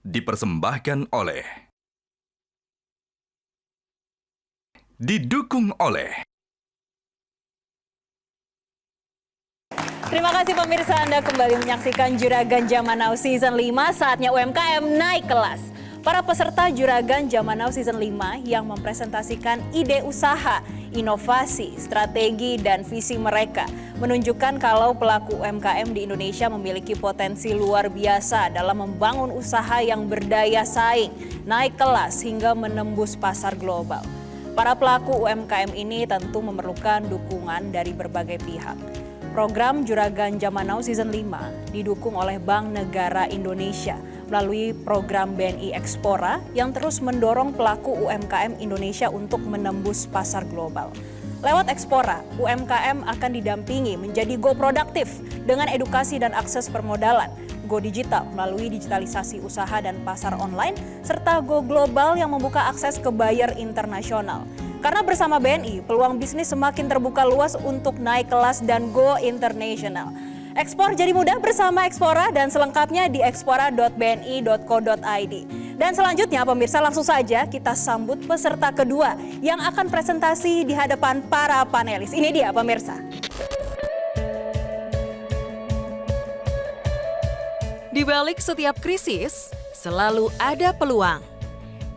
dipersembahkan oleh, didukung oleh. Terima kasih pemirsa, Anda kembali menyaksikan Juragan Zaman Now Season 5, saatnya UMKM naik kelas. Para peserta Juragan Zaman Now Season 5 yang mempresentasikan ide usaha, inovasi, strategi, dan visi mereka menunjukkan kalau pelaku UMKM di Indonesia memiliki potensi luar biasa dalam membangun usaha yang berdaya saing, naik kelas hingga menembus pasar global. Para pelaku UMKM ini tentu memerlukan dukungan dari berbagai pihak. Program Juragan Zaman Now Season 5 didukung oleh Bank Negara Indonesia melalui program BNI Ekspora yang terus mendorong pelaku UMKM Indonesia untuk menembus pasar global. Lewat Ekspora, UMKM akan didampingi menjadi go produktif dengan edukasi dan akses permodalan, go digital melalui digitalisasi usaha dan pasar online, serta go global yang membuka akses ke buyer internasional. Karena bersama BNI, peluang bisnis semakin terbuka luas untuk naik kelas dan go international. Ekspor jadi mudah bersama Ekspora dan selengkapnya di ekspora.bni.co.id. Dan selanjutnya pemirsa, langsung saja kita sambut peserta kedua yang akan presentasi di hadapan para panelis. Ini dia pemirsa. Di balik setiap krisis, selalu ada peluang.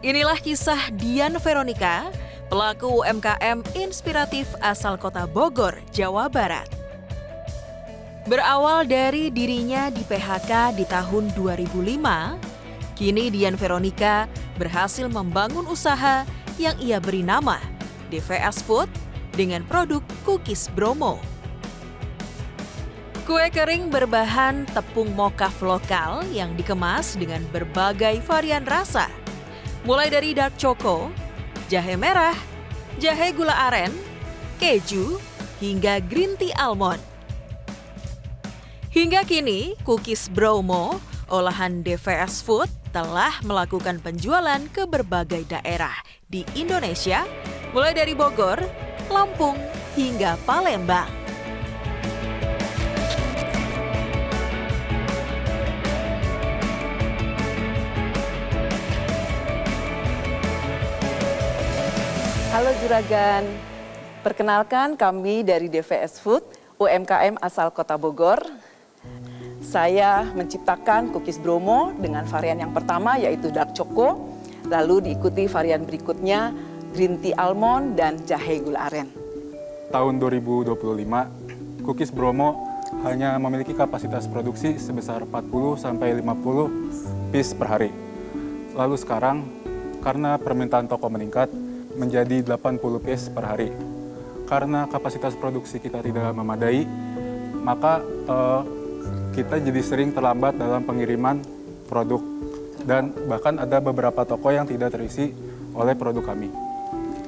Inilah kisah Dian Veronica, pelaku UMKM inspiratif asal kota Bogor, Jawa Barat. Berawal dari dirinya di PHK di tahun 2005, kini Dian Veronica berhasil membangun usaha yang ia beri nama DVS Food dengan produk Cookies Bromo. Kue kering berbahan tepung mokaf lokal yang dikemas dengan berbagai varian rasa, mulai dari dark choco, jahe merah, jahe gula aren, keju, hingga green tea almond. Hingga kini, Cookies Bromo, olahan DVS Food, telah melakukan penjualan ke berbagai daerah di Indonesia, mulai dari Bogor, Lampung, hingga Palembang. Halo Juragan, perkenalkan kami dari DVS Food, UMKM asal Kota Bogor. Saya menciptakan cookies Bromo dengan varian yang pertama yaitu dark choco, lalu diikuti varian berikutnya green tea almond dan jahe gula aren. Tahun 2025, cookies Bromo hanya memiliki kapasitas produksi sebesar 40-50 piece per hari. Lalu sekarang, karena permintaan toko meningkat, menjadi 80 piece per hari. Karena kapasitas produksi kita tidak memadai, maka kita jadi sering terlambat dalam pengiriman produk. Dan bahkan ada beberapa toko yang tidak terisi oleh produk kami.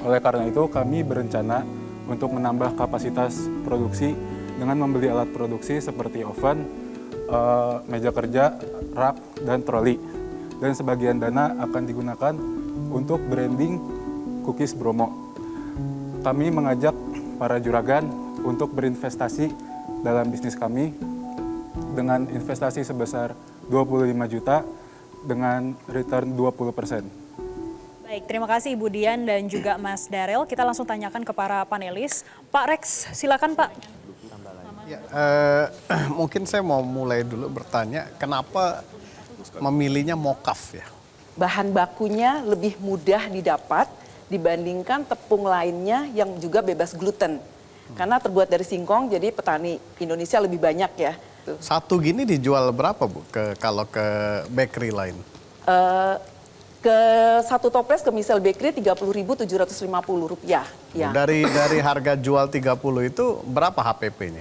Oleh karena itu, kami berencana untuk menambah kapasitas produksi dengan membeli alat produksi seperti oven, meja kerja, rak, dan troli. Dan sebagian dana akan digunakan untuk branding Cookies Bromo. Kami mengajak para juragan untuk berinvestasi dalam bisnis kami dengan investasi sebesar 25 juta dengan return 20%. Baik, terima kasih Ibu Dian dan juga Mas Darel. Kita langsung tanyakan ke para panelis. Pak Rex, silakan Pak. Ya, mungkin saya mau mulai dulu bertanya, kenapa memilihnya mokaf ya? Bahan bakunya lebih mudah didapat dibandingkan tepung lainnya yang juga bebas gluten. Karena terbuat dari singkong, jadi petani Indonesia lebih banyak ya. Satu gini dijual berapa Bu kalau ke bakery lain? Ke satu toples ke Misel Bakery Rp30.750 ya. Dari harga jual 30 itu berapa HPP-nya?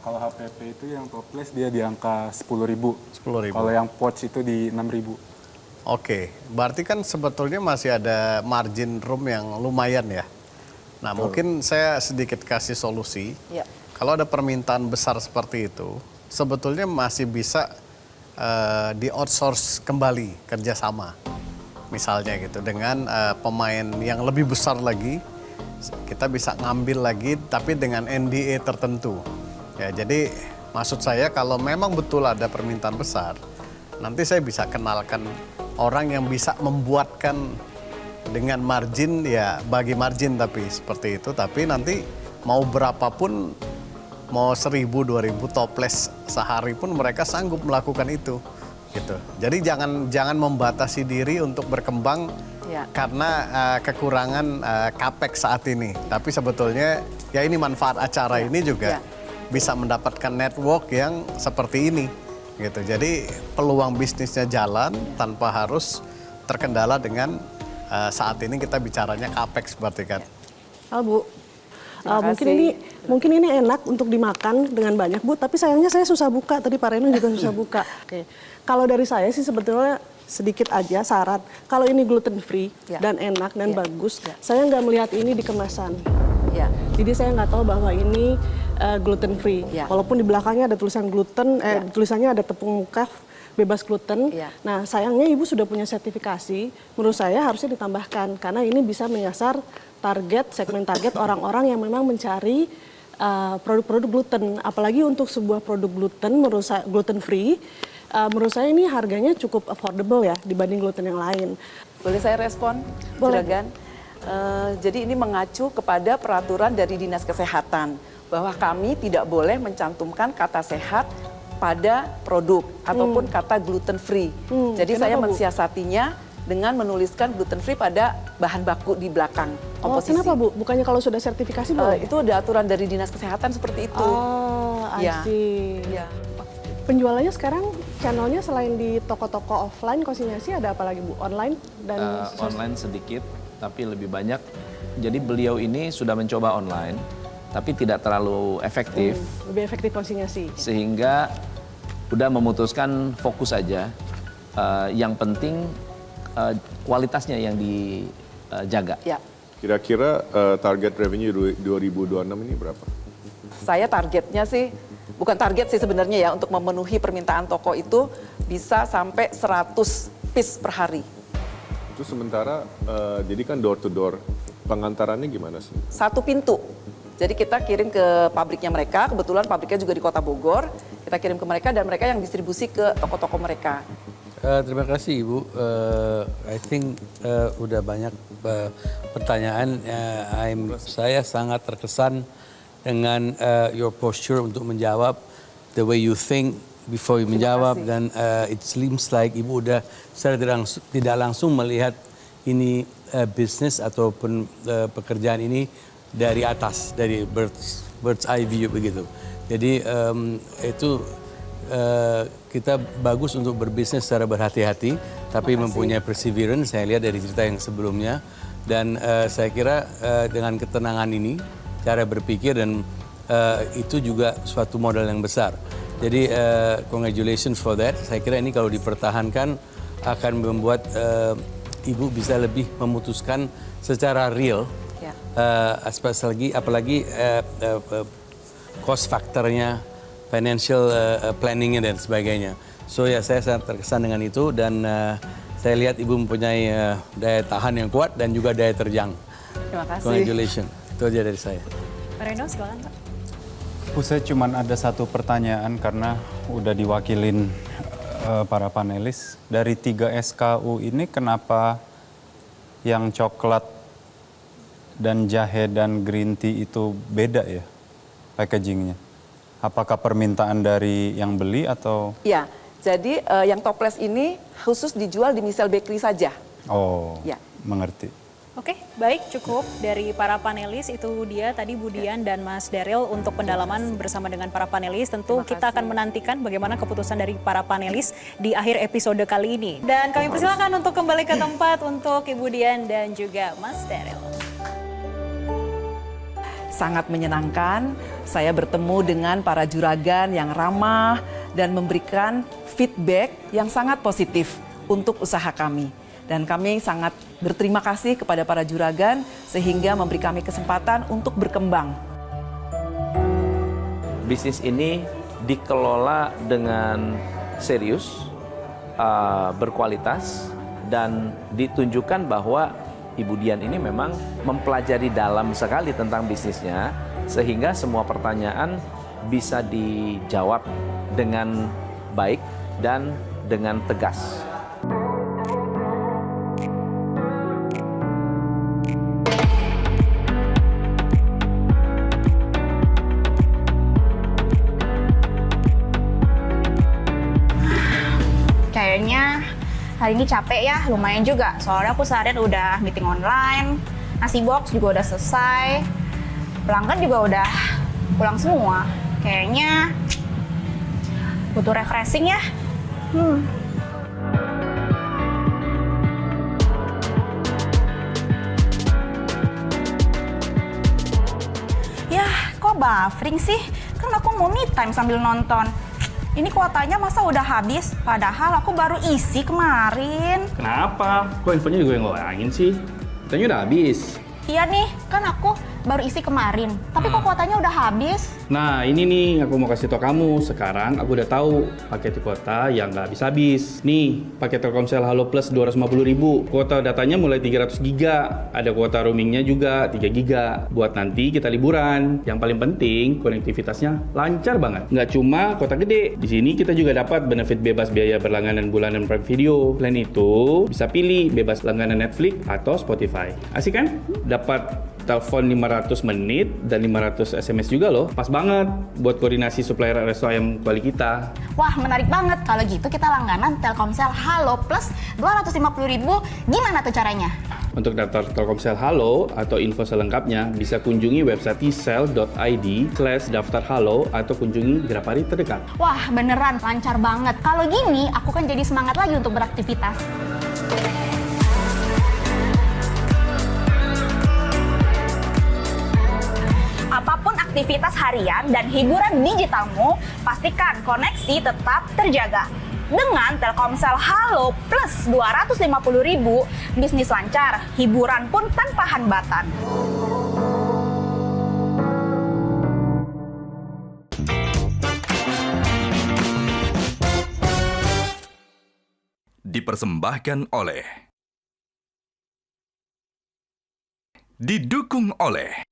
Kalau HPP itu yang toples dia di angka 10.000. 10.000. Kalau yang pouch itu di 6.000. Oke, berarti kan sebetulnya masih ada margin room yang lumayan ya. Nah, Betul. mungkin saya sedikit kasih solusi. Ya. Kalau ada permintaan besar seperti itu, sebetulnya masih bisa di outsource kembali kerjasama. Misalnya gitu, dengan pemain yang lebih besar lagi, kita bisa ngambil lagi tapi dengan NDA tertentu. Ya, jadi maksud saya kalau memang betul ada permintaan besar, nanti saya bisa kenalkan orang yang bisa membuatkan dengan margin, ya bagi margin tapi seperti itu. Tapi nanti mau berapapun, mau 1.000, 2.000 toples sehari pun mereka sanggup melakukan itu. Gitu. Jadi jangan membatasi diri untuk berkembang karena kekurangan capex saat ini. Tapi sebetulnya ya ini manfaat acara ini juga bisa mendapatkan network yang seperti ini. Gitu. Jadi peluang bisnisnya jalan tanpa harus terkendala dengan saat ini kita bicaranya capex berarti kan. Halo Bu. Mungkin ini enak untuk dimakan dengan banyak Bu, tapi sayangnya saya susah buka. Tadi Pak Reno juga susah buka. Oke. Kalau dari saya sih sebetulnya sedikit aja syarat. Kalau ini gluten free dan enak dan bagus, saya nggak melihat ini di kemasan. Jadi saya nggak tahu bahwa ini gluten free. Walaupun di belakangnya ada tulisan gluten, tulisannya ada tepung mukaf bebas gluten. Nah sayangnya Ibu sudah punya sertifikasi. Menurut saya harusnya ditambahkan karena ini bisa menyasar segmen target orang-orang yang memang mencari produk-produk gluten. Apalagi untuk sebuah produk gluten, menurut saya gluten free. Menurut saya ini harganya cukup affordable ya dibanding gluten yang lain. Boleh saya respon, Juragan? Jadi ini mengacu kepada peraturan dari Dinas Kesehatan bahwa kami tidak boleh mencantumkan kata sehat pada produk ataupun kata gluten free. Jadi saya mensiasatinya dengan menuliskan gluten free pada bahan baku di belakang komposisi. Kenapa Bu? Bukannya kalau sudah sertifikasi boleh? Itu ada aturan dari Dinas Kesehatan seperti itu. I see. Penjualannya sekarang channelnya selain di toko-toko offline konsinyasi ada apa lagi Bu? Online dan online sedikit tapi lebih banyak. Jadi beliau ini sudah mencoba online tapi tidak terlalu efektif. Lebih efektif konsinyasi. Sehingga udah memutuskan fokus aja. Yang penting kualitasnya yang dijaga. Kira-kira target revenue 2026 ini berapa? Saya targetnya sih, bukan target sih sebenarnya ya, untuk memenuhi permintaan toko itu bisa sampai 100 piece per hari. Itu sementara, jadi kan door to door, pengantarannya gimana sih? Satu pintu. Jadi kita kirim ke pabriknya mereka, kebetulan pabriknya juga di Kota Bogor, kita kirim ke mereka dan mereka yang distribusi ke toko-toko mereka. Terima kasih Ibu. I think udah banyak pertanyaan. Saya sangat terkesan dengan your posture untuk menjawab, the way you think before you menjawab, dan it seems like Ibu udah secara tidak langsung melihat ini bisnis ataupun pekerjaan ini dari atas, dari bird's eye view begitu. Jadi itu kita bagus untuk berbisnis secara berhati-hati, tapi mempunyai perseverance. Saya lihat dari cerita yang sebelumnya, dan saya kira dengan ketenangan ini, cara berpikir, dan itu juga suatu modal yang besar. Jadi congratulations for that. Saya kira ini kalau dipertahankan akan membuat Ibu bisa lebih memutuskan secara real, apalagi cost faktornya, financial planningnya dan sebagainya. So ya saya sangat terkesan dengan itu, dan saya lihat Ibu mempunyai daya tahan yang kuat dan juga daya terjang. Terima kasih. Congratulations. Itu aja dari saya. Pak Reno, silakan Pak. Saya cuma ada satu pertanyaan karena udah diwakilin para panelis. Dari 3 SKU ini kenapa yang coklat dan jahe dan green tea itu beda ya packagingnya? Apakah permintaan dari yang beli atau? Ya, jadi yang toples ini khusus dijual di Misel Bakery saja. Oh, Ya. mengerti. Oke, baik, cukup dari para panelis. Itu dia tadi Bu Dian dan Mas Daryl untuk pendalaman bersama dengan para panelis. Tentu kita akan menantikan bagaimana keputusan dari para panelis di akhir episode kali ini. Dan kami persilakan untuk kembali ke tempat untuk Ibu Dian dan juga Mas Daryl. Sangat menyenangkan saya bertemu dengan para juragan yang ramah dan memberikan feedback yang sangat positif untuk usaha kami. Dan kami sangat berterima kasih kepada para juragan sehingga memberi kami kesempatan untuk berkembang. Bisnis ini dikelola dengan serius, berkualitas, dan ditunjukkan bahwa Ibu Dian ini memang mempelajari dalam sekali tentang bisnisnya, sehingga semua pertanyaan bisa dijawab dengan baik dan dengan tegas. Kayaknya hari ini capek ya, lumayan juga. Soalnya aku seharian udah meeting online, nasi box juga udah selesai, pelanggan juga udah pulang semua. Kayaknya butuh refreshing ya. Yah, kok buffering sih? Kan aku mau me time sambil nonton. Ini kuotanya masa udah habis? Padahal aku baru isi kemarin. Kenapa? Kok infonya juga ngelangin sih? Katanya udah habis. Iya nih, kan aku baru isi kemarin. Tapi kok kuotanya udah habis? Nah ini nih aku mau kasih tau kamu. Sekarang aku udah tahu paket kuota yang nggak habis-habis. Nih paket Telkomsel Halo Plus 250.000. Kuota datanya mulai 300 giga. Ada kuota roamingnya juga 3 giga. Buat nanti kita liburan. Yang paling penting konektivitasnya lancar banget. Nggak cuma kota gede. Di sini kita juga dapat benefit bebas biaya berlangganan bulanan Prime Video. Selain itu bisa pilih bebas langganan Netflix atau Spotify. Asik kan? Dapat telepon 500 menit dan 500 SMS juga loh. Pas banget buat koordinasi supplier resto ayam kuali kita. Wah, menarik banget. Kalau gitu kita langganan Telkomsel Halo Plus 250.000. Gimana tuh caranya? Untuk daftar Telkomsel Halo atau info selengkapnya bisa kunjungi website tsel.id/daftar-halo atau kunjungi Grapari terdekat. Wah, beneran lancar banget. Kalau gini, aku kan jadi semangat lagi untuk beraktivitas. Apapun aktivitas harian dan hiburan digitalmu, pastikan koneksi tetap terjaga. Dengan Telkomsel Halo Plus 250.000, bisnis lancar, hiburan pun tanpa hambatan. Dipersembahkan oleh, didukung oleh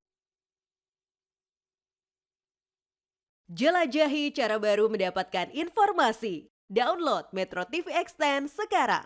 Jelajahi cara baru mendapatkan informasi. Download Metro TV Extend sekarang.